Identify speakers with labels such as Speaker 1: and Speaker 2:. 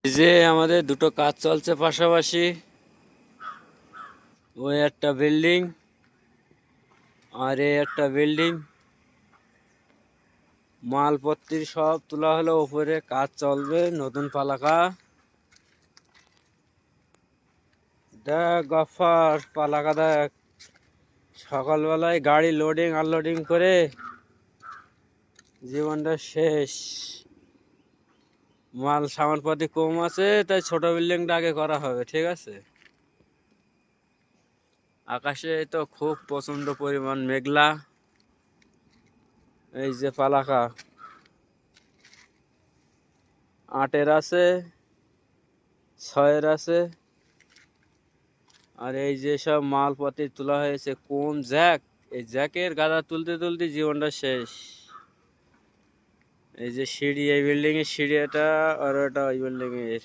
Speaker 1: এই যে আমাদের দুটো কাজ চলছে পাশাপাশি। ওই একটা বিল্ডিং আর এই একটা বিল্ডিং। মালপত্র সব তোলা হলো, উপরে কাজ চলবে, নতুন পালাকা। দেখ গফার পালাকা দেখ, সকালবেলায় গাড়ি লোডিং আনলোডিং করে জীবনটা শেষ। মাল সামানপাতি কম আছে, তাই ছোট বিল্ডিংটা আগে করা হবে, ঠিক আছে। আকাশে তো খুব প্রচন্ড পরিমাণ মেঘলা। এই যে পালাকা 8-এর আছে, 6-এর আছে। আর এই যে সব মালপত্র তোলা হয়েছে, কোন জ্যাক, এই জ্যাকের গাদা তুলতে তুলতে জীবনটা শেষ। এই যে সিঁড়ি, এই বিল্ডিং এর সিঁড়ি এটা, আর ওটা ওই বিল্ডিং এর।